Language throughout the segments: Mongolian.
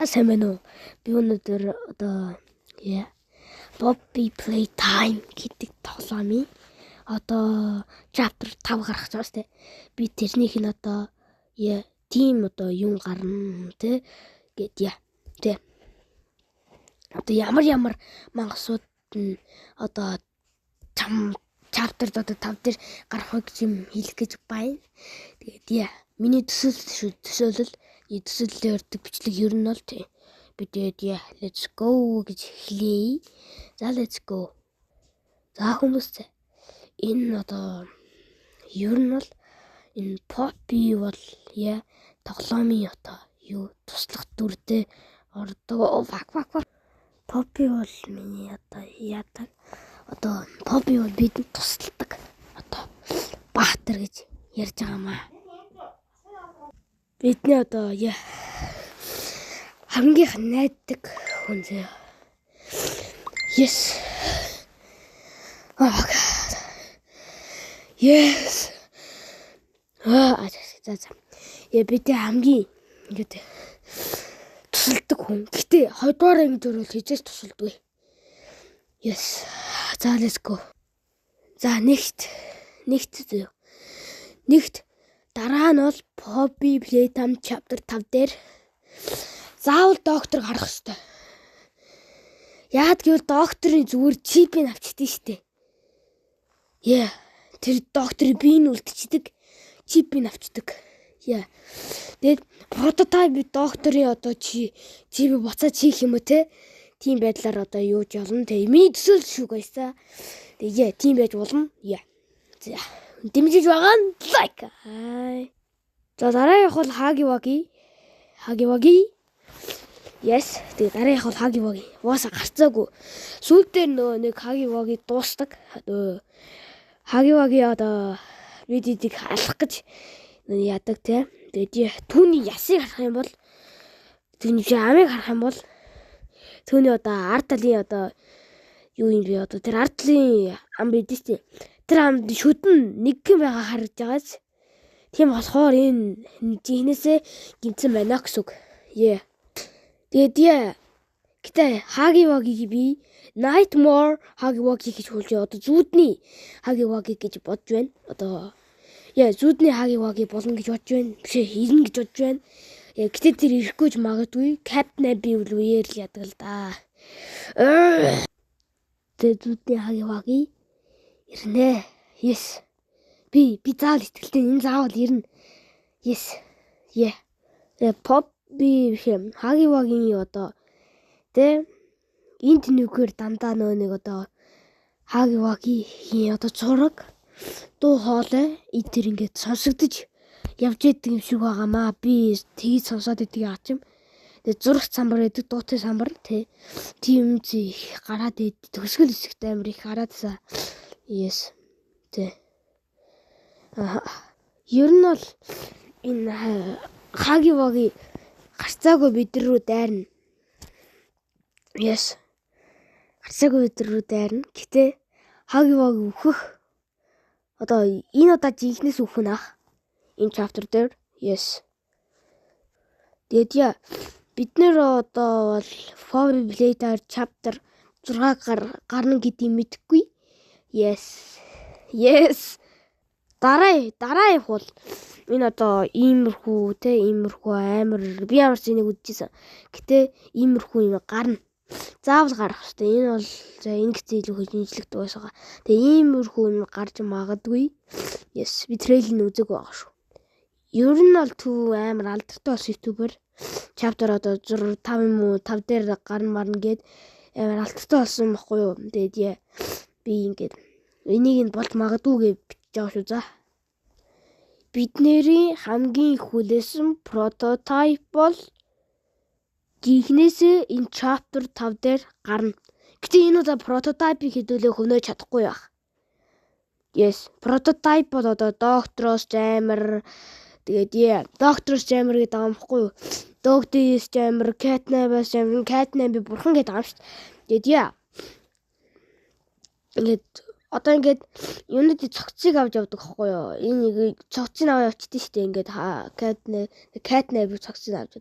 сайн байна уу? Би өнөөдөр одоо Poppy Playtime гэдэг тоглоомын одоо chapter 5 гарах гэж байна шүү дээ. Би тэрнийх нь одоо team одоо юм гарна те гэд те. Одоо ямар мангасууд нь одоо chapter одоо 5 дээр гарах гэж юм хэлэх гэж байна. Тэгээд миний төсөөлөл төсөөллийн өрдөг бичлэг ер нь бол тий. Би тэгээд let's go гэж хэлье. За let's go. За хүмүүс энэ одоо ер нь бол энэ Poppy бол тоглоомын одоо юу туслах дүрдээ ордог. Poppy бол миний одоо яадаг. Одоо Poppy бол бидэнд тусалдаг. Одоо баатар гэж ярьж байгаамаа. Бидний одоо хамгийн найддаг хүн зэ. Yes. Oh god. Yes. За. Бид хамгийн ингээд тусалдаг хүн. Гэтэ хоёрдугаар анги дөрөв хийж тусалдгүй. Yes. За let's go. За нэгт дараа нь бол Poppy Playtime chapter 5 дээр заавал доктор гарах ёстой. Яад гэвэл докторын зүгээр чипийг авчдээ штэ. Тэр докторыг биеийг үлдчихдэг, чипийг авчдаг. Тэгээд прототип докторын одоо чипийг буцаад хийх юм уу те? Тийм байдлаар одоо юуж болно те. Миний төсөөлөл шүү гайсаа. Тэгээд тийм байж болно. За. Дэмжиж байгаа нь лайк. За дараагийнх бол Хаги Ваги. Yes. Тэгээд дараагийнх бол Хаги Ваги. Уусаа гарцаагүй. Сүүл дээр нэг Хаги Ваги дуустдаг. Хаги Ваги одоо видеодыг алах гэж яадаг те. Тэгээд түүний ясыг харах юм бол түүний амийг харах юм бол түүний одоо ард талын одоо юу юм бэ одоо тэр ард талын ам бидэж тий. Тэр амд шүдэн нэг гэн байгаа харагдж байгааз. Тийм болохоор энэ жинхнээсээ гинцэн байна гэсэн үг. Тэгээд гэтээ Хаги Вагийг би Nightmare Хаги Ваги гэж хэлж одоо зүудний Хаги Ваги гэж бодж байна. Одоо зүудний Хаги Ваги болно гэж бодж байна. Биш ирнэ гэж бодж байна. Гэтээ тэр ирэхгүй ч магадгүй Captain Abby үеэр л ядаг л да. Тэгээд зүудний Хаги Ваги ирнэ. Yes. Би заавал итгэлтэй энэ заавал ирнэ. Yes. Poppy Хаги Вагийн одоо тэ энд нүгээр дандаа нэг одоо Хаги Вагийн одоо зураг дуу хоолой тэр ингээд сонсогдож явж идэг юм шиг байгаамаа. Би тгийж сонсоод идэх ачим. Тэгээд зураг самбар гэдэг дуутай самбар тийм их гараад төгсгөл хэсэгт амир их гараадсаа. Yes. Ер нь бол энэ Хаги Ваги гарцаагүй бид рүү дайрна. Yes. Гарцаагүй бид рүү дайрна. Гэтэ Хаги Ваги өөхөх одоо энэ удаа жинхнээс өөхөн ах. Энэ chapter дээр. Yes. Тэгээд бид нэр одоо бол Poppy Playtime chapter 6 гарна гэдгийг мэдэхгүй. Yes. Дараах бол энэ одоо иймэрхүү амар би ямар ч нэг үдчихсэн. Гэтэ иймэрхүү юм гарна. Заавал гарах хэрэгтэй. Энэ бол энэ гэсэн илүү хөнжлөгдөг байсаага. Тэгээ иймэрхүү юм гарч магадгүй. Yes, би трейлер үзег байгаа шүү. Ер нь бол төв амар алдартай бас ютубер chapter одоо 5 юм уу 5 дээр гарна гэд амар алдартай болсон байхгүй юу. Тэгээд би ингээд энийг нь болж магадгүй гэж бичиж байгаа шүү за. Бидний хамгийн их хүлээсэн прототип бол жинхнээсээ энэ chapter 5 дээр гарна. Гэтэ энэ удаа прототипийг хэдүүлээ хөнөөж чадахгүй байх. Yes, прототип бол одоо Doctor's Jammer тэгээд Doctor's Jammer гэдэг юм баггүй юу? Doctor's Jammer, Catnap's Jammer, Catnap бурхан гэдэг юм шүү дээ. Тэгээд одоо ингээд юунууд цогцыг авч явдаг байхгүй юу? Энэ цогцыг аваад явчихдээ шүү дээ. Ингээд Catnap цогцыг авч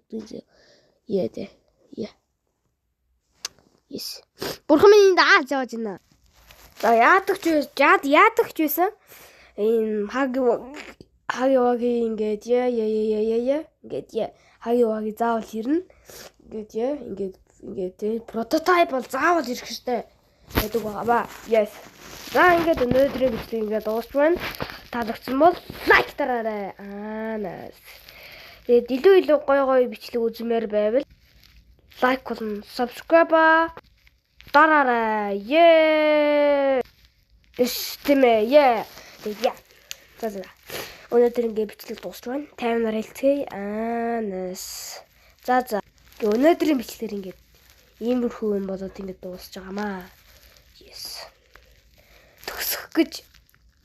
явдаг. Yes. Бурхан минь дааж явж байна. За яадаг ч байсан. Энэ хаги ингээд ингээд хаги заавал ирнэ. Ингээд прототип бол заавал ирэх штэ. Гэдэг байгаа. Yes. За ингээд өнөөдрийн бичлэг ингээд дуусч байна. Таалагдсан бол лайк дараарай. Nice. Тэгээд илүү гоё бичлэг үзмээр байвал лайк болон subscribe дараарай. Эстэмэ. За. Өнөөдөр ингээд бичлэг дуусч байна. 50 нар хэлцгээе. Nice. За. Өнөөдрийн бичлэг ингээд иймэрхүү юм болоод ингээд дуусч байгаамаа. Yes. Төгсөх гэж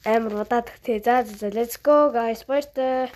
амар удаадаг тий. За let's go guys. Баяртай.